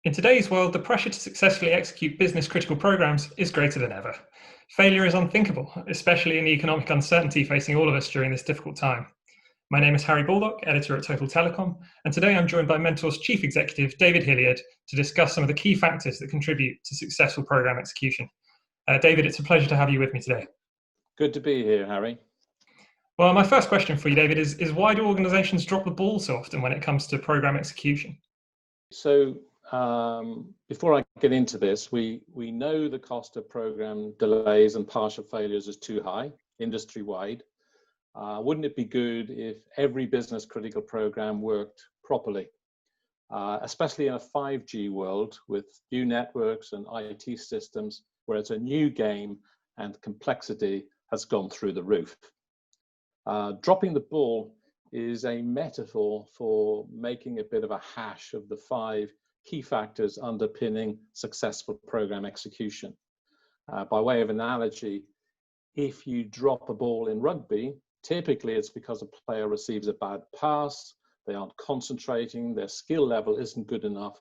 In today's world, the pressure to successfully execute business-critical programs is greater than ever. Failure is unthinkable, especially in the economic uncertainty facing all of us during this difficult time. My name is Harry Baldock, editor at Total Telecom, and today I'm joined by Mentor's Chief Executive, David Hilliard, to discuss some of the key factors that contribute to successful program execution. David, it's a pleasure to have you with me today. Good to be here, Harry. Well, my first question for you, David, is why do organizations drop the ball so often when it comes to program execution? So before I get into this, we know the cost of program delays and partial failures is too high, industry-wide. Wouldn't it be good if every business critical program worked properly, especially in a 5G world with new networks and IT systems where it's a new game and complexity has gone through the roof. Dropping the ball is a metaphor for making a bit of a hash of the 5 key factors underpinning successful program execution. By way of analogy, if you drop a ball in rugby, typically it's because a player receives a bad pass, they aren't concentrating, their skill level isn't good enough,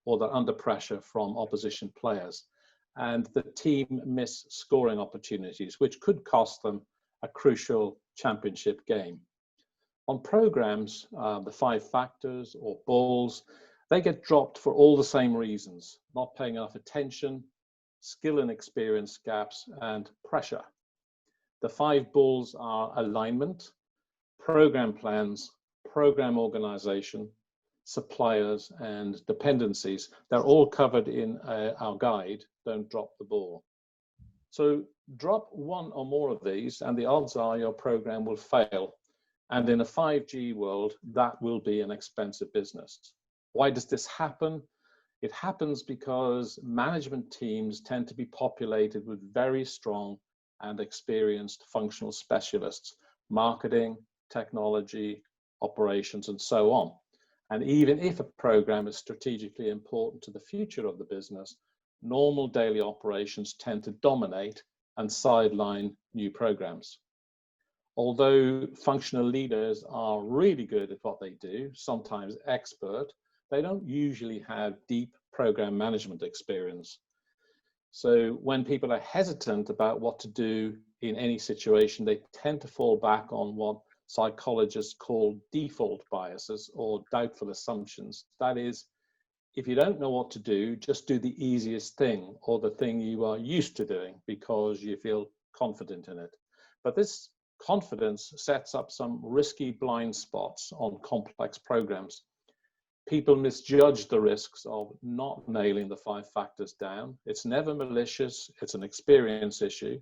or they're under pressure from opposition players. And the team miss scoring opportunities, which could cost them a crucial championship game. On programs, the 5 factors or balls, they get dropped for all the same reasons: not paying enough attention, skill and experience gaps, and pressure. The 5 balls are alignment, program plans, program organization, suppliers, and dependencies. They're all covered in our guide, Don't Drop the Ball. So drop one or more of these and the odds are your program will fail. And in a 5G world, that will be an expensive business. Why does this happen? It happens because management teams tend to be populated with very strong and experienced functional specialists, marketing, technology, operations, and so on. And even if a program is strategically important to the future of the business, normal daily operations tend to dominate and sideline new programs. Although functional leaders are really good at what they do, sometimes expert, they don't usually have deep program management experience. So when people are hesitant about what to do in any situation, they tend to fall back on what psychologists call default biases or doubtful assumptions. That is, if you don't know what to do, just do the easiest thing or the thing you are used to doing because you feel confident in it. But this confidence sets up some risky blind spots on complex programs. People misjudge the risks of not nailing the 5 factors down. It's never malicious, it's an experience issue.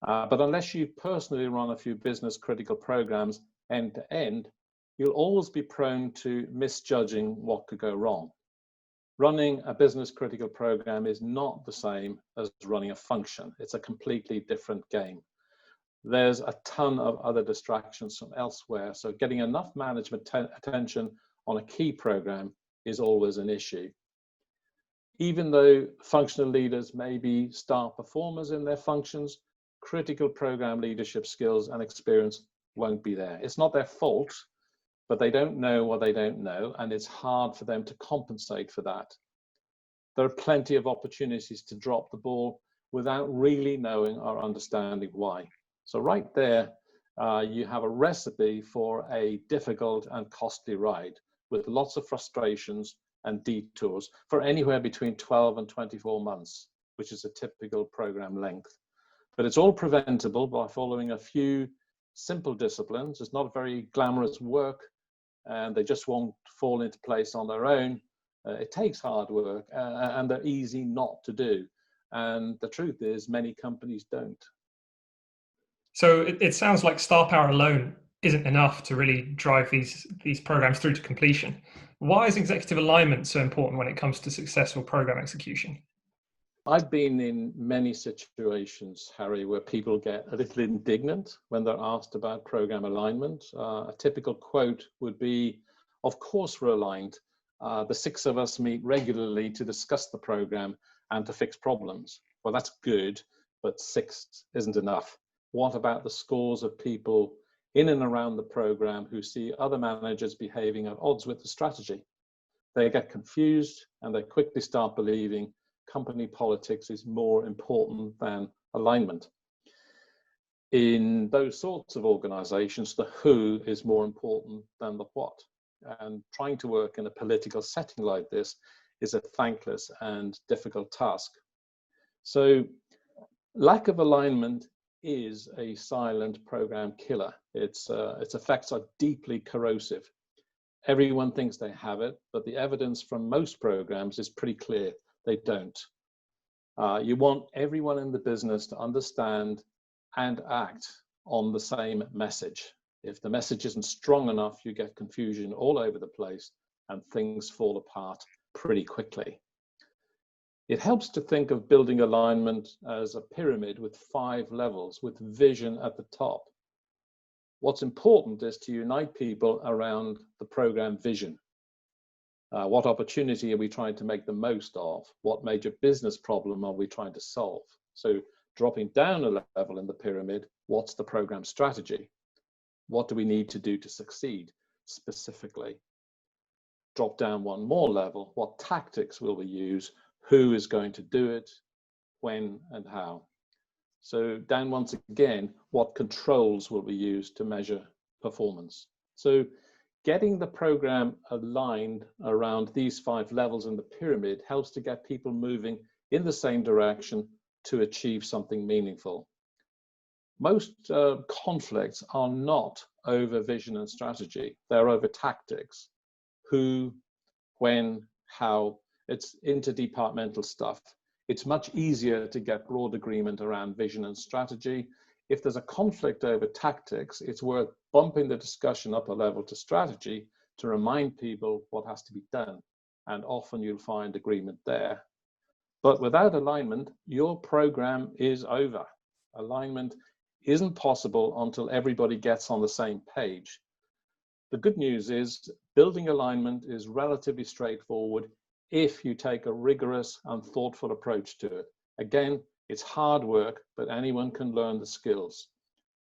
But unless you personally run a few business critical programs end to end, you'll always be prone to misjudging what could go wrong. Running a business critical program is not the same as running a function. It's a completely different game. There's a ton of other distractions from elsewhere, so getting enough management attention on a key program is always an issue. Even though functional leaders may be star performers in their functions, critical program leadership skills and experience won't be there. It's not their fault, but they don't know what they don't know, and it's hard for them to compensate for that. There are plenty of opportunities to drop the ball without really knowing or understanding why. So right there, you have a recipe for a difficult and costly ride with lots of frustrations and detours for anywhere between 12 and 24 months, which is a typical program length. But it's all preventable by following a few simple disciplines. It's not very glamorous work, and they just won't fall into place on their own. It takes hard work, and they're easy not to do. And the truth is, many companies don't. So it sounds like star power alone isn't enough to really drive these programs through to completion. Why is executive alignment so important when it comes to successful program execution? I've been in many situations, Harry, where people get a little indignant when they're asked about program alignment. A typical quote would be, "Of course we're aligned. The 6 of us meet regularly to discuss the program and to fix problems." Well, that's good, but 6 isn't enough. What about the scores of people in and around the program who see other managers behaving at odds with the strategy? they get confused and they quickly start believing company politics is more important than alignment. In those sorts of organizations, the who is more important than the what. And trying to work in a political setting like this is a thankless and difficult task. So lack of alignment is a silent program killer. Its effects are deeply corrosive. Everyone thinks they have it, but the evidence from most programs is pretty clear. They don't. You want everyone in the business to understand and act on the same message. If the message isn't strong enough, you get confusion all over the place and things fall apart pretty quickly. It helps to think of building alignment as a pyramid with 5 levels with vision at the top. What's important is to unite people around the program vision. What opportunity are we trying to make the most of? What major business problem are we trying to solve? So dropping down a level in the pyramid, what's the program strategy? What do we need to do to succeed specifically? Drop down one more level, what tactics will we use? Who is going to do it? When and how? So down once again, what controls will we use to measure performance? So getting the program aligned around these 5 levels in the pyramid helps to get people moving in the same direction to achieve something meaningful. Most conflicts are not over vision and strategy. They're over tactics. Who, when, how. It's interdepartmental stuff. It's much easier to get broad agreement around vision and strategy. If there's a conflict over tactics, it's worth bumping the discussion up a level to strategy to remind people what has to be done. And often you'll find agreement there. But without alignment, your program is over. Alignment isn't possible until everybody gets on the same page. The good news is building alignment is relatively straightforward if you take a rigorous and thoughtful approach to it. Again, it's hard work, but anyone can learn the skills.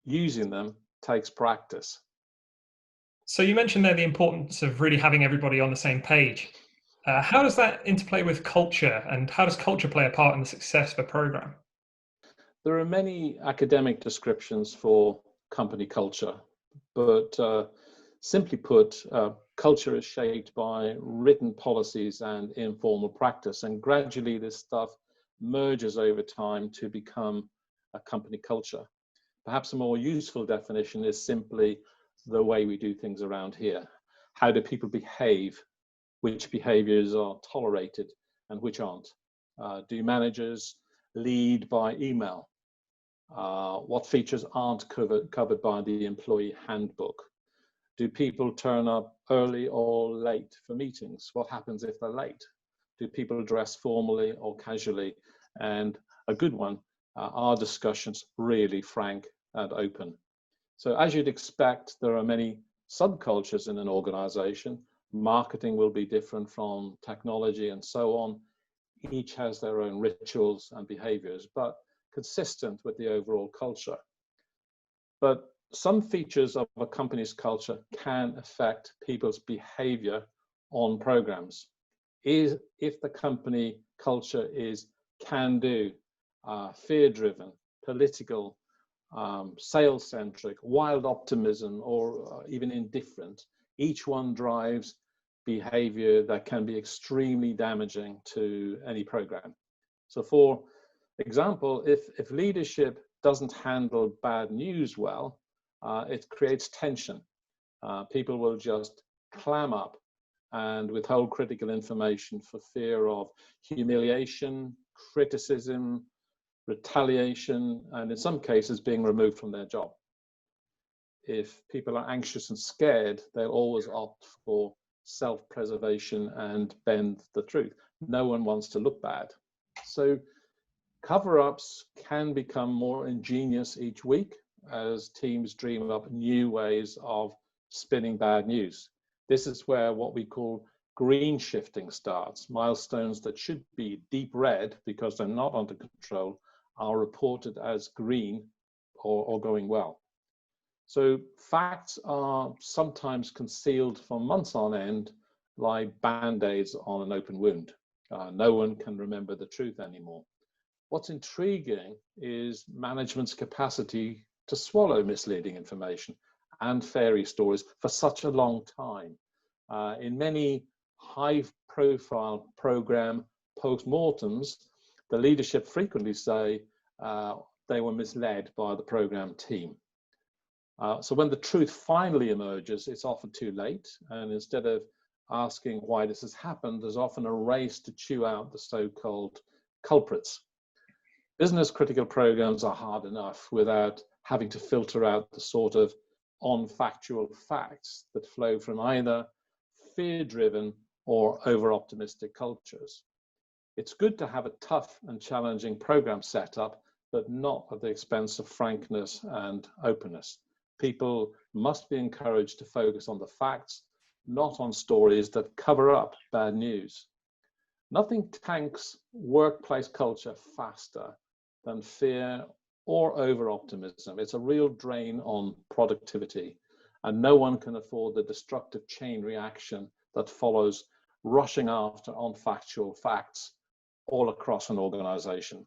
Using them takes practice. So you mentioned there the importance of really having everybody on the same page. How does that interplay with culture, and how does culture play a part in the success of a program? There are many academic descriptions for company culture, but simply put, culture is shaped by written policies and informal practice, and gradually this stuff merges over time to become a company culture. Perhaps a more useful definition is simply the way we do things around here. How do people behave? Which behaviors are tolerated and which aren't? Do managers lead by email? What features aren't covered by the employee handbook? Do people turn up early or late for meetings? What happens if they're late? Do people dress formally or casually? And a good one, are discussions really frank and open? So as you'd expect, there are many subcultures in an organization. Marketing will be different from technology and so on. Each has their own rituals and behaviors, but consistent with the overall culture. But some features of a company's culture can affect people's behavior on programs. If the company culture is can-do, fear-driven, political, sales-centric, wild optimism, or even indifferent, each one drives behavior that can be extremely damaging to any program. So for example, if leadership doesn't handle bad news well, it creates tension. People will just clam up and withhold critical information for fear of humiliation, criticism, retaliation, and in some cases being removed from their job. If people are anxious and scared, they'll always opt for self-preservation and bend the truth. No one wants to look bad. So cover-ups can become more ingenious each week as teams dream up new ways of spinning bad news. This is where what we call green shifting starts. Milestones that should be deep red because they're not under control are reported as green or going well. So facts are sometimes concealed for months on end like band-aids on an open wound. No one can remember the truth anymore. What's intriguing is management's capacity to swallow misleading information and fairy stories for such a long time. In many high-profile program post-mortems, the leadership frequently say they were misled by the program team. So when the truth finally emerges, it's often too late. And instead of asking why this has happened, there's often a race to chew out the so-called culprits. Business critical programs are hard enough without having to filter out the sort of on-factual facts that flow from either fear-driven or over-optimistic cultures. It's good to have a tough and challenging program setup, but not at the expense of frankness and openness. People must be encouraged to focus on the facts, not on stories that cover up bad news. Nothing tanks workplace culture faster than fear or over-optimism. It's a real drain on productivity, and no one can afford the destructive chain reaction that follows rushing after unfactual facts all across an organization.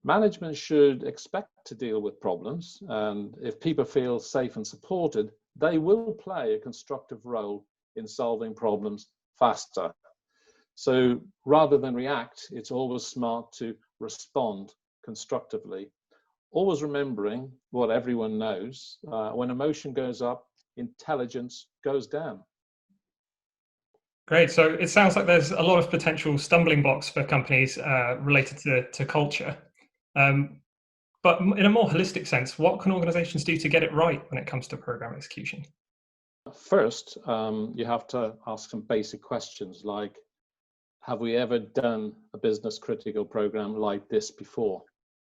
Management should expect to deal with problems, and if people feel safe and supported, they will play a constructive role in solving problems faster. So rather than react, it's always smart to respond constructively, always remembering what everyone knows. When emotion goes up, intelligence goes down. Great. So it sounds like there's a lot of potential stumbling blocks for companies related to culture. But in a more holistic sense, what can organizations do to get it right when it comes to program execution? First, you have to ask some basic questions like, have we ever done a business critical program like this before?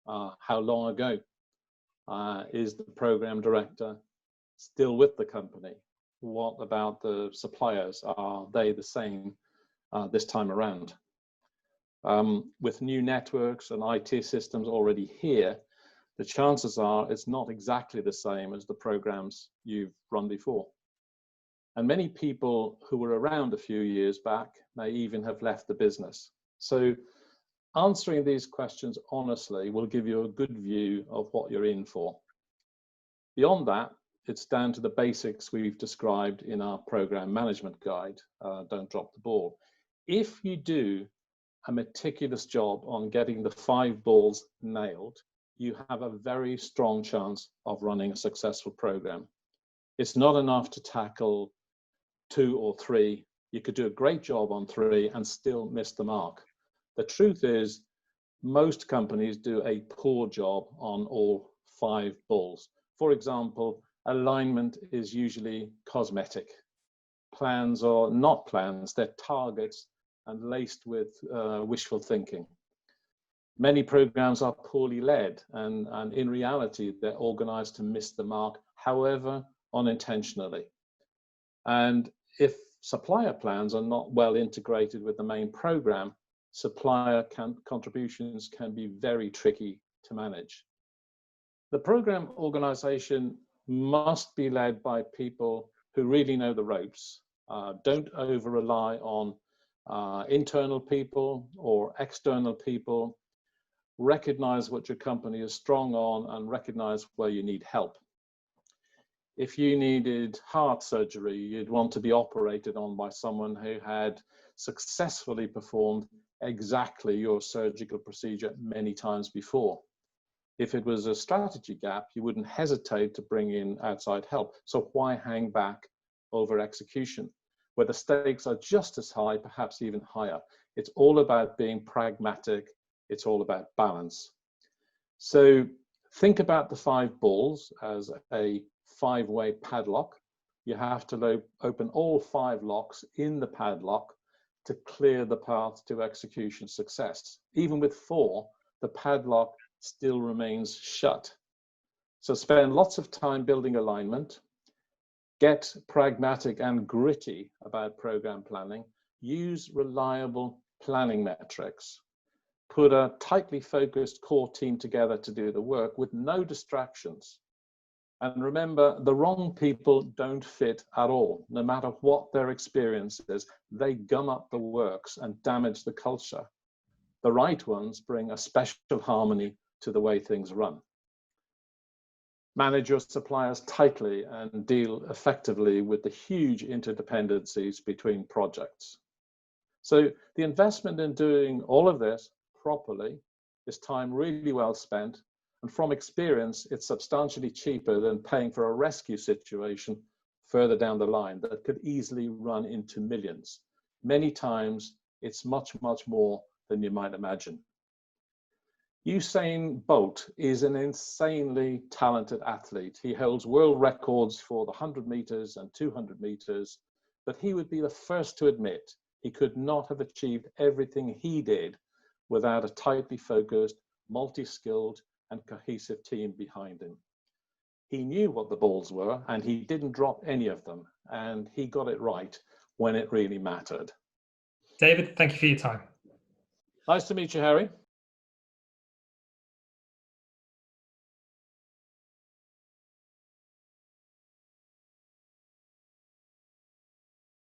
How long ago? Is the program director still with the company? What about the suppliers? Are they the same this time around? With new networks and IT systems already here, the chances are it's not exactly the same as the programs you've run before. And many people who were around a few years back may even have left the business. So answering these questions honestly will give you a good view of what you're in for. Beyond that, it's down to the basics we've described in our program management guide. Don't drop the ball. If you do a meticulous job on getting the 5 balls nailed, you have a very strong chance of running a successful program. It's not enough to tackle 2 or 3. You could do a great job on 3 and still miss the mark. The truth is, most companies do a poor job on all 5 balls. For example, alignment is usually cosmetic. Plans are not plans, they're targets and laced with wishful thinking. Many programs are poorly led, and in reality, they're organized to miss the mark, however unintentionally. And if supplier plans are not well integrated with the main program, supplier contributions can be very tricky to manage. The program organization must be led by people who really know the ropes. Don't over-rely on internal people or external people. Recognize what your company is strong on and recognize where you need help. If you needed heart surgery, you'd want to be operated on by someone who had successfully performed exactly your surgical procedure many times before. If it was a strategy gap, you wouldn't hesitate to bring in outside help. So why hang back over execution, where the stakes are just as high, perhaps even higher? It's all about being pragmatic. It's all about balance. So think about the 5 balls as a 5-way padlock. You have to open all 5 locks in the padlock to clear the path to execution success. Even with 4, the padlock still remains shut. So spend lots of time building alignment, get pragmatic and gritty about program planning, use reliable planning metrics, put a tightly focused core team together to do the work with no distractions. And remember, the wrong people don't fit at all. No matter what their experience is, they gum up the works and damage the culture. The right ones bring a special harmony to the way things run. Manage your suppliers tightly and deal effectively with the huge interdependencies between projects. So the investment in doing all of this properly is time really well spent. And from experience, it's substantially cheaper than paying for a rescue situation further down the line that could easily run into millions. Many times, it's much, much more than you might imagine. Usain Bolt is an insanely talented athlete. He holds world records for the 100 meters and 200 meters, but he would be the first to admit he could not have achieved everything he did without a tightly focused, multi-skilled, and cohesive team behind him. He knew what the balls were, and he didn't drop any of them, and he got it right when it really mattered. David, thank you for your time. Nice to meet you, Harry.